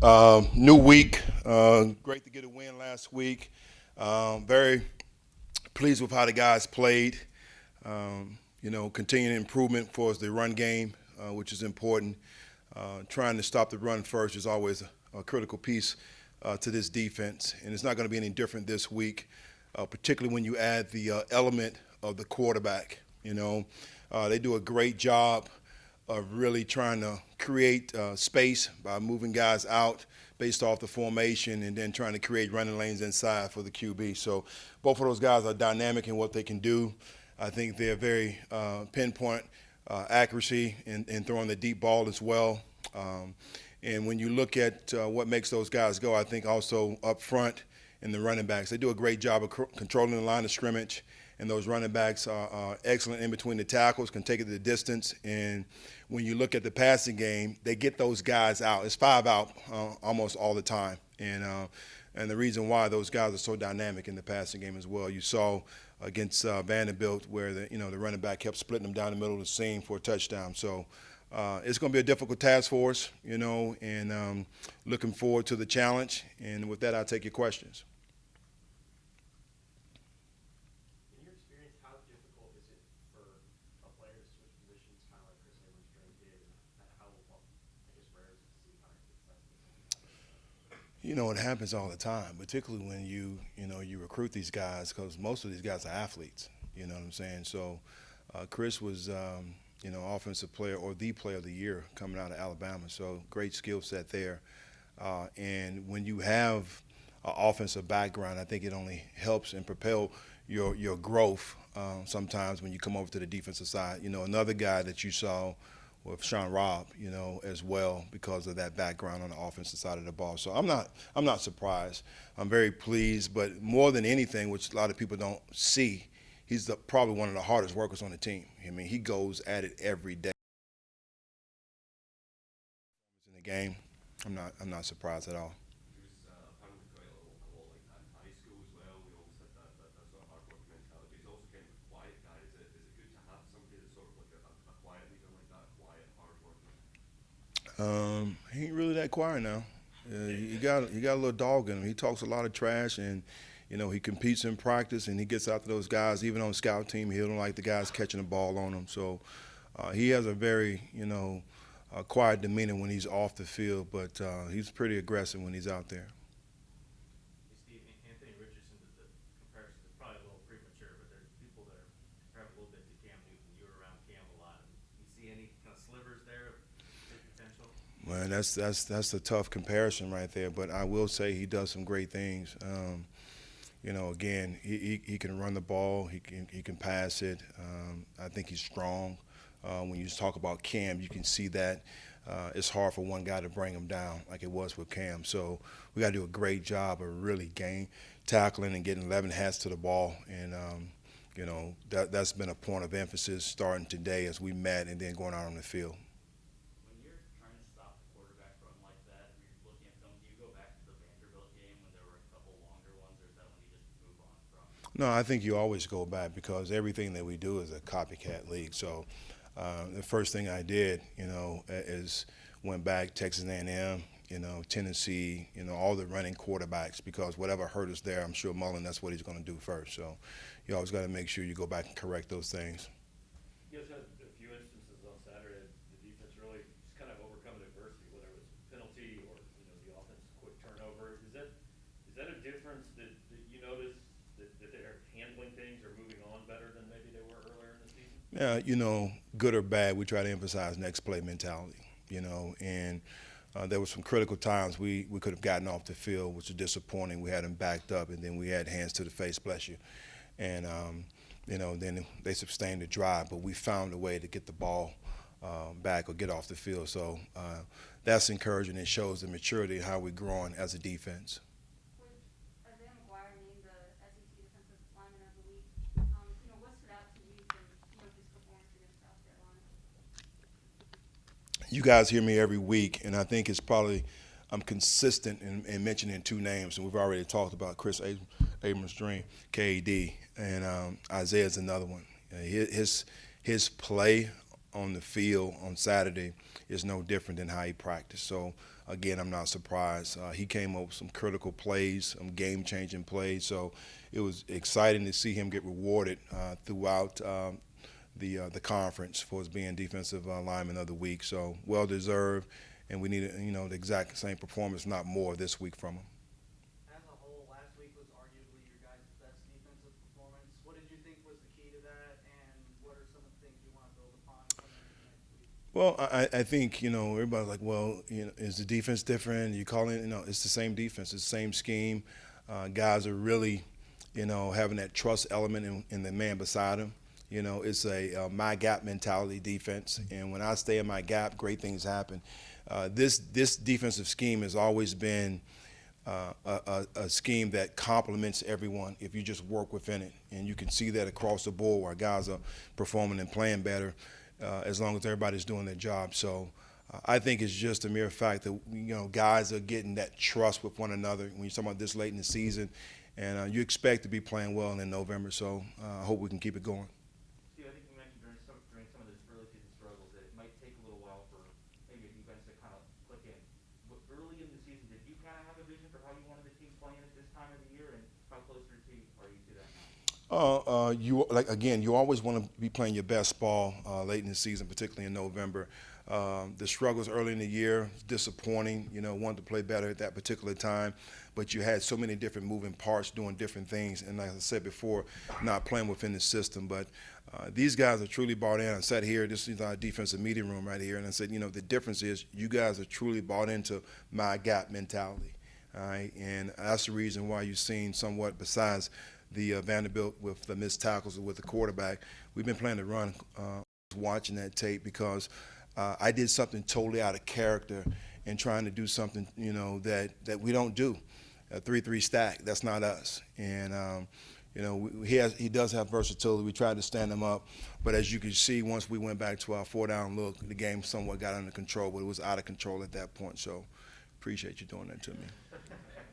New week. Great to get a win last week. Very pleased with how the guys played. Continuing improvement for us, the run game, which is important. Trying to stop the run first is always a critical piece to this defense, and it's not going to be any different this week, particularly when you add the element of the quarterback. They do a great job of really trying to create space by moving guys out based off the formation and then trying to create running lanes inside for the QB. So both of those guys are dynamic in what they can do. I think they're very pinpoint accuracy in throwing the deep ball as well. And when you look at what makes those guys go, I think also up front in the running backs, they do a great job of controlling the line of scrimmage. And those running backs are excellent in between the tackles, can take it the distance. And when you look at the passing game, they get those guys out. It's 5 out almost all the time. And the reason why those guys are so dynamic in the passing game as well, you saw against Vanderbilt where the running back kept splitting them down the middle of the seam for a touchdown. So it's going to be a difficult task for us, and looking forward to the challenge. And with that, I'll take your questions. In your experience, how difficult is it for a player to switch positions, kind of like Chris Abrams did? And how, I guess, rare is it to see kind of success? It happens all the time, particularly when you recruit these guys, because most of these guys are athletes. You know what I'm saying? So Chris was, offensive player or the player of the year coming out of Alabama. So great skill set there. And when you have an offensive background, I think it only helps and propel your growth sometimes when you come over to the defensive side. Another guy that you saw with Sean Robb, as well because of that background on the offensive side of the ball. So I'm not surprised. I'm very pleased, but more than anything, which a lot of people don't see, he's probably one of the hardest workers on the team. I mean, he goes at it every day in the game. I'm not surprised at all. He was apparently quite a lot like that in high school as well. We always had that sort of hard work mentality. He's also kind of a quiet guy. Is it good to have somebody that's sort of like a quiet leader like that, quiet, hard worker? He ain't really that quiet now. He got a little dog in him. He talks a lot of trash, and he competes in practice, and he gets after those guys. Even on scout team, he don't like the guys catching the ball on him. So he has a very quiet demeanor when he's off the field, but he's pretty aggressive when he's out there. Hey, Steve, Anthony Richardson, the comparison is probably a little premature, but there's people that are comparing a little bit to Cam Newton. You were around Cam a lot. You see any kind of slivers there of big potential? Man, that's a tough comparison right there. But I will say he does some great things. Again, he can run the ball. He can pass it. I think he's strong. When you talk about Cam, you can see that it's hard for one guy to bring him down like it was with Cam. So we got to do a great job of really tackling and getting 11 hats to the ball. And that's been a point of emphasis starting today as we met and then going out on the field. When you're trying to stop the quarterback run like that, and you're looking at film, do you go back to the Vanderbilt game when there were a couple longer ones, or is that when you just move on from? No, I think you always go back because everything that we do is a copycat league. So the first thing I did, is went back Texas A&M, Tennessee, all the running quarterbacks because whatever hurt us there, I'm sure Mullen, that's what he's going to do first. So you always got to make sure you go back and correct those things. You guys had a few instances on Saturday. The defense really just kind of overcoming adversity, whether it was penalty or the offense quick turnover. Is that a difference that you notice that they're handling things or moving on better than maybe they were earlier in the season? Yeah, good or bad, we try to emphasize next play mentality. And there were some critical times we could have gotten off the field, which was disappointing. We had them backed up, and then we had hands to the face, bless you. And then they sustained the drive, but we found a way to get the ball back or get off the field. So that's encouraging. It shows the maturity of how we're growing as a defense. Was Isaiah McGuire named the SEC Defensive Lineman of the Week? What stood out to you from his performance against South Carolina? You guys hear me every week, and I think it's probably I'm consistent in mentioning two names, and we've already talked about Chris Abrams' dream, KD, and Isaiah's another one. His play on the field on Saturday is no different than how he practiced. So again, I'm not surprised. He came up with some critical plays, some game-changing plays. So it was exciting to see him get rewarded throughout the conference for his being defensive lineman of the week. So well deserved, and we need the exact same performance, not more, this week from him. As a whole, last week was arguably your guys' best defensive performance. What did you think was the key to that, and what are some of the things you want to build upon coming into next week? Well, I think, everybody's like, well, is the defense different? You call it, it's the same defense, it's the same scheme. Guys are really, having that trust element in the man beside them. It's a my gap mentality defense, and when I stay in my gap, great things happen. This defensive scheme has always been a scheme that complements everyone if you just work within it, and you can see that across the board where guys are performing and playing better as long as everybody's doing their job. So I think it's just a mere fact that guys are getting that trust with one another when you're talking about this late in the season, and you expect to be playing well in November. So I hope we can keep it going. Steve, I think you mentioned during some of those early season struggles that it might take a little while for maybe a defense to kind of click in. But early in the season, did you kind of have a vision for how you wanted the team playing at this time of the year, and how closer are you to that now? You always want to be playing your best ball late in the season, particularly in November. The struggles early in the year, disappointing. Wanted to play better at that particular time, but you had so many different moving parts doing different things, and like I said before, not playing within the system. But these guys are truly bought in. I sat here, this is our defensive meeting room right here, and I said, the difference is you guys are truly bought into my gap mentality. All right, and that's the reason why you've seen somewhat, besides the Vanderbilt with the missed tackles with the quarterback, we've been playing the run, watching that tape, because I did something totally out of character and trying to do something, that we don't do. A 3-3 stack, that's not us. And, he does have versatility. We tried to stand him up. But as you can see, once we went back to our 4-down look, the game somewhat got under control, but it was out of control at that point. So appreciate you doing that to me.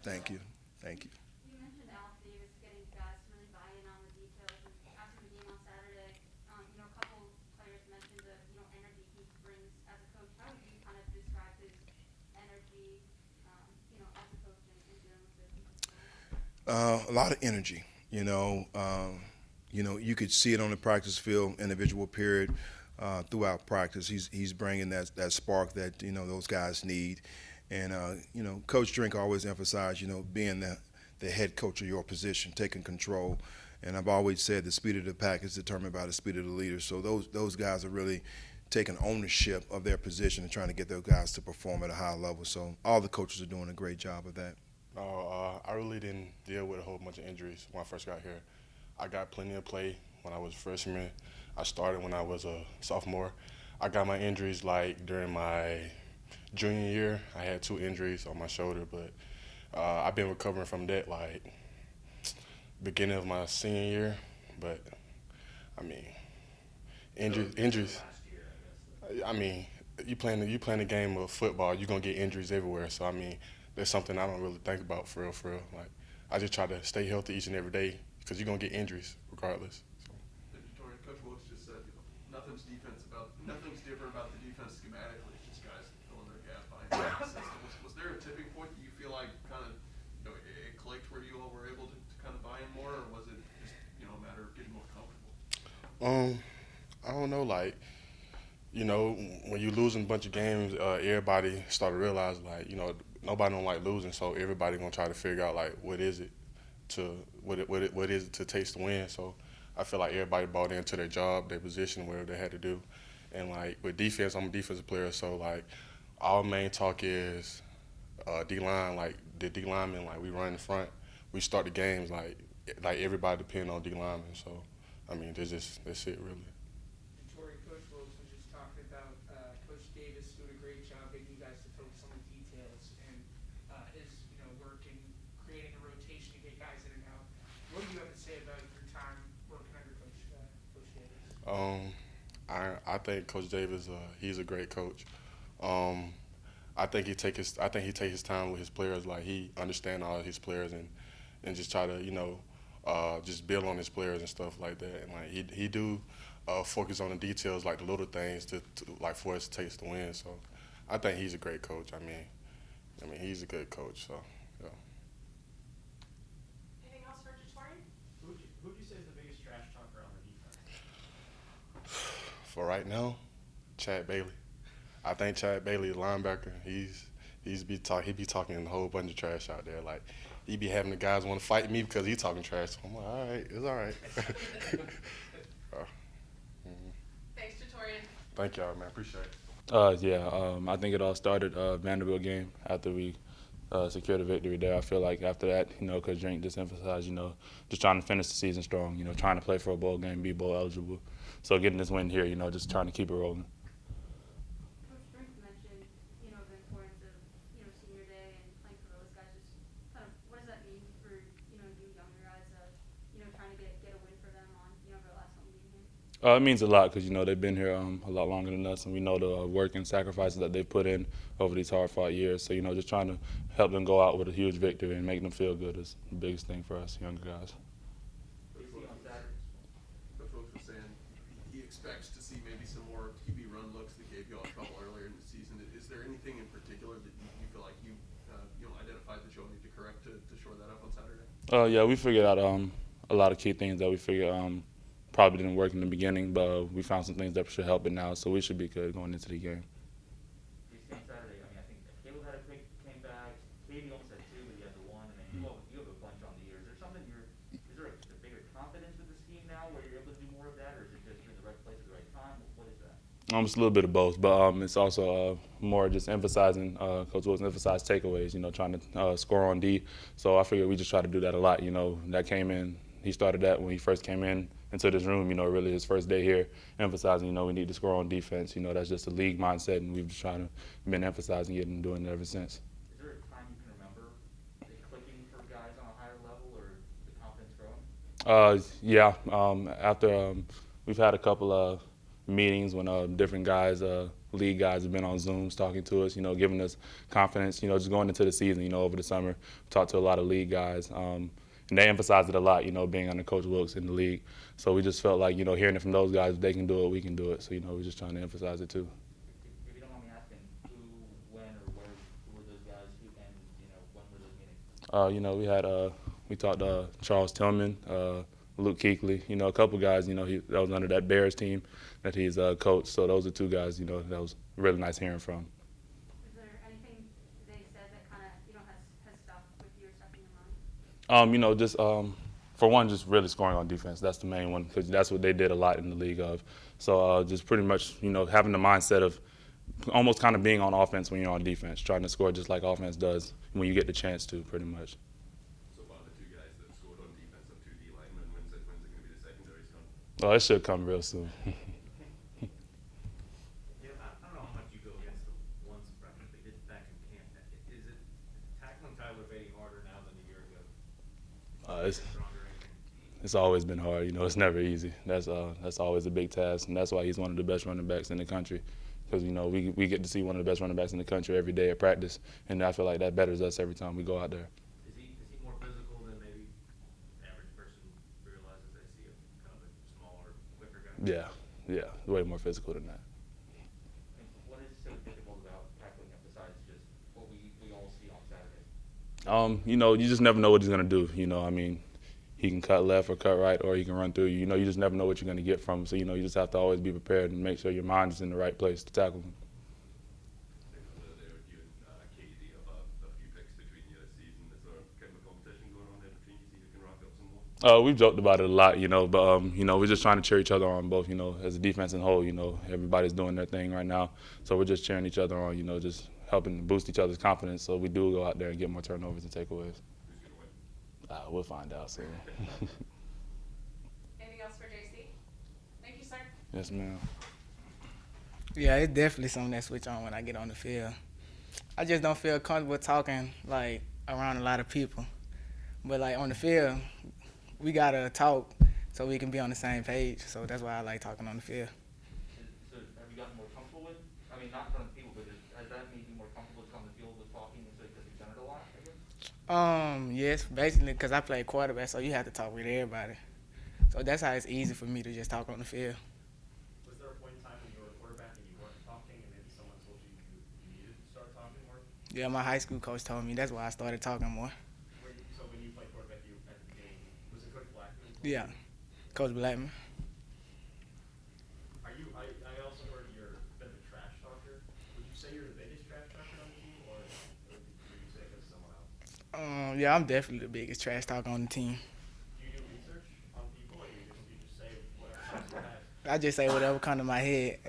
Thank you. Thank you. You mentioned Alex Davis getting guys to really buy in on the details. And after the game on Saturday, a couple players mentioned the energy he brings as a coach. How would you kind of describe his energy, as a coach and dealing with this? A lot of energy. You could see it on the practice field, individual period, throughout practice. He's bringing that spark that those guys need. And Coach Drink always emphasized, being the head coach of your position, taking control. And I've always said the speed of the pack is determined by the speed of the leader. So those guys are really taking ownership of their position and trying to get those guys to perform at a high level. So all the coaches are doing a great job of that. I really didn't deal with a whole bunch of injuries when I first got here. I got plenty of play when I was a freshman. I started when I was a sophomore. I got my injuries during my junior year. I had 2 injuries on my shoulder, but I've been recovering from that beginning of my senior year. But injuries. You playing a game of football, you're gonna get injuries everywhere. So that's something I don't really think about for real. I just try to stay healthy each and every day, because you're gonna get injuries regardless. So. Coach Wilkes just said, nothing's different about the defense schematically. It's just guys filling their gap behind the system. Was there a tipping point that you feel like kind of it clicked where you all were able to kind of buy in more, or was it just a matter of getting more comfortable? I don't know. When you losing a bunch of games, everybody started to realize nobody don't like losing, so everybody gonna try to figure out what is it to taste the win. So I feel like everybody bought into their job, their position, whatever they had to do. And with defense, I'm a defensive player, so our main talk is D-line. The D linemen, we run in front. We start the games everybody depend on D linemen. So that's it really. Tori, Coach Wilkes was just talking about Coach Davis doing a great job getting you guys to focus on the details and his work in creating a rotation to get guys in and out. What do you have to say about your time working under Coach Davis? I think Coach Davis, he's a great coach. I think he take his time with his players. He understand all his players and just try to just build on his players and stuff like that. And he do focus on the details, like the little things, to like for us to take us to win. So I think he's a great coach. I mean, he's a good coach. So yeah. Anything else for Jatorian? Who'd you say is the biggest trash talker on the defense? For right now, Chad Bailey. I think Chad Bailey, the linebacker, he be talking a whole bunch of trash out there. Like he be having the guys want to fight me because he talking trash. So I'm like, all right, it's all right. Thanks, Jatorian. Thank y'all, man. Appreciate it. I think it all started Vanderbilt game after we secured a victory there. I feel like after that, Coach Drink just emphasized, just trying to finish the season strong, trying to play for a bowl game, be bowl eligible. So getting this win here, just trying to keep it rolling. Coach Brink mentioned, the importance of, senior day and playing for those guys. Just kind of, what does that mean for, you younger guys, trying to get a win for them on, their last home game here? It means a lot because, they've been here a lot longer than us, and we know the work and sacrifices that they've put in over these hard-fought years. So, just trying to help them go out with a huge victory and make them feel good is the biggest thing for us younger guys. Coach Wilkes was saying he expects to see maybe some more QB run looks that gave you all trouble earlier in the season. Is there anything in particular that you feel like you identified that you'll need to correct to shore that up on Saturday? Yeah, we figured out a lot of key things that we figured probably didn't work in the beginning, but we found some things that should help it now, so we should be good going into the game. You see on Saturday, I think Caleb had a quick came back. Katie almost had 2, but he had the 1, and then you have a bunch on the year. Is there a bigger confidence with the scheme now where you're able to do more of that, or is it just you're in the right place at the right time? What is that? It's a little bit of both, but it's also more just emphasizing, Coach Wilson emphasized takeaways, trying to score on D. So I figured we just try to do that a lot, that came in. He started that when he first came into this room, really his first day here, emphasizing, we need to score on defense. That's just a league mindset, and we've just been emphasizing it and doing it ever since. Is there a time you can remember it clicking for guys on a higher level or the confidence growing? After we've had a couple of meetings when different guys, league guys have been on Zooms talking to us, giving us confidence, just going into the season, over the summer. Talked to a lot of league guys. And they emphasized it a lot, being under Coach Wilkes in the league. So we just felt like, hearing it from those guys, if they can do it, we can do it. So, we're just trying to emphasize it too. If you don't mind me asking, who, when, or where, who were those guys, who, and, when were those meetings? We talked to Charles Tillman, Luke Kuechly, a couple guys, that was under that Bears team that he's coached. So those are 2 guys, that was really nice hearing from. Is there anything they said that kind of, has stuck with you or stuck in your mind? Just for one, just really scoring on defense. That's the main one because that's what they did a lot in the league of. So just pretty much, having the mindset of almost kind of being on offense when you're on defense, trying to score just like offense does when you get the chance to, pretty much. So far, the 2 guys that scored on defense have 2 D linemen. When's it going to be the secondary stuff? Oh, it should come real soon. Yeah, I don't know how much you go against the one spread that they did back in camp. Is it tackling Tyler Beatty harder now than a year ago? It's always been hard. It's never easy. That's always a big task, and that's why he's one of the best running backs in the country. Because we get to see one of the best running backs in the country every day at practice, and I feel like that betters us every time we go out there. Is he more physical than maybe the average person realizes they see a kind of a smaller, quicker guy? Yeah, way more physical than that. And what is so difficult about tackling him besides just what we all see on Saturday? You just never know what he's gonna do. He can cut left or cut right, or he can run through you. You just never know what you're gonna get from him. So you just have to always be prepared and make sure your mind is in the right place to tackle him. You and Katie have a few picks between you this season. Is there kind of a competition going on there between you so you can rack up some more? We've joked about it a lot, but we're just trying to cheer each other on both, as a defense and whole. Everybody's doing their thing right now, so we're just cheering each other on, just helping boost each other's confidence so we do go out there and get more turnovers and takeaways. Who's going to win? We'll find out soon. Anything else for JC? Thank you, sir. Yes, ma'am. Yeah, it's definitely something that switch on when I get on the field. I just don't feel comfortable talking like around a lot of people. But like on the field, we gotta talk so we can be on the same page. So that's why I like talking on the field. So have you gotten more comfortable with, not in front of people, but has that made you more comfortable on the field with talking because you've done it a lot, I guess? Yes, basically because I play quarterback, so you have to talk with everybody. So that's how it's easy for me to just talk on the field. Yeah, my high school coach told me. That's why I started talking more. So when you played quarterback, you at the beginning, was it Coach Blackman? Yeah, Coach Blackman. Are you? I also heard you're a bit of a trash talker. Would you say you're the biggest trash talker on the team, or would you say it goes someone else? Yeah, I'm definitely the biggest trash talker on the team. Do you do research on people, or you just say whatever comes to your head? I just say whatever come to my head.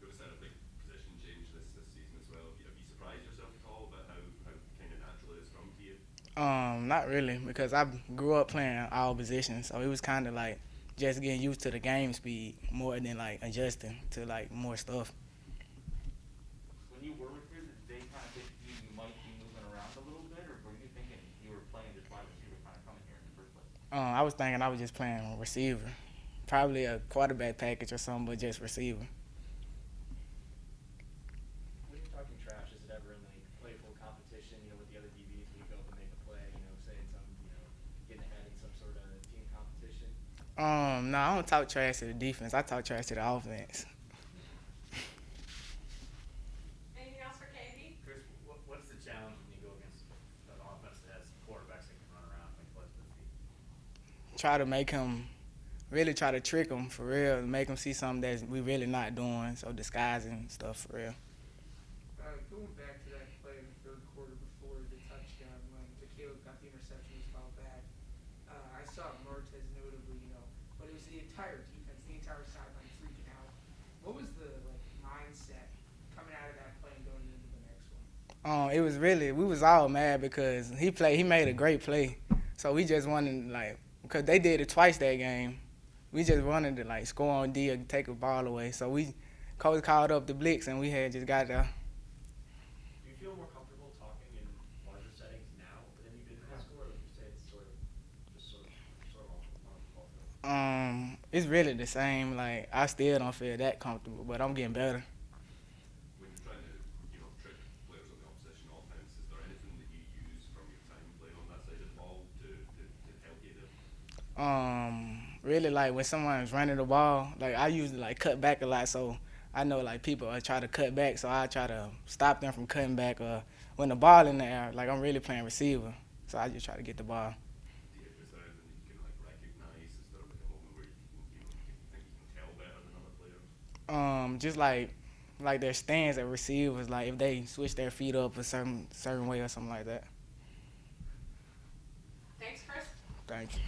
Noticed that a big position change this season as well. Have you surprised yourself at all about how kind of natural it has come to you? Not really, because I grew up playing all positions, so it was kind of like just getting used to the game speed more than like adjusting to like more stuff. When you were with him, did they kind of think you might be moving around a little bit, or were you thinking you were playing just wide receiver kind of coming here in the first place? I was thinking I was just playing receiver, probably a quarterback package or something, but just receiver. When you're talking trash, is it ever in like playful competition, with the other DBs when you go up and make a play, saying some, getting ahead in some sort of team competition? No, I don't talk trash to the defense. I talk trash to the offense. Anything else for KB? Chris, what's the challenge when you go against an offense that has quarterbacks that can run around and make plays with their feet? Try to make him, really try to trick him for real, make him see something that we really not doing, so disguising stuff for real. Going back to that play in the third quarter before the touchdown when Caleb got the interception, was fouled back. I saw Martez notably, but it was the entire defense, the entire sideline freaking out. What was the mindset coming out of that play and going into the next one? It was really, we was all mad because he made a great play, so we just wanted because they did it twice that game. We just wanted to score on D or take a ball away, so coach called up the blitz and we had just got there. Do you feel more comfortable talking in larger settings now than you did in high school, or would you say it's sort of on the ball field? It's really the same. I still don't feel that comfortable, but I'm getting better. When you're trying to, trick players on the opposition offense, is there anything that you use from your time playing on that side of the ball to help you there? Really when someone's running the ball, I usually cut back a lot, so I know people try to cut back, so I try to stop them from cutting back. Or when the ball in the air, I'm really playing receiver, so I just try to get the ball. Is there anything that you can recognize? Is there a moment where you think you can tell better than other players? Just like their stance at receivers, if they switch their feet up a certain way or something like that. Thanks, Chris. Thank you.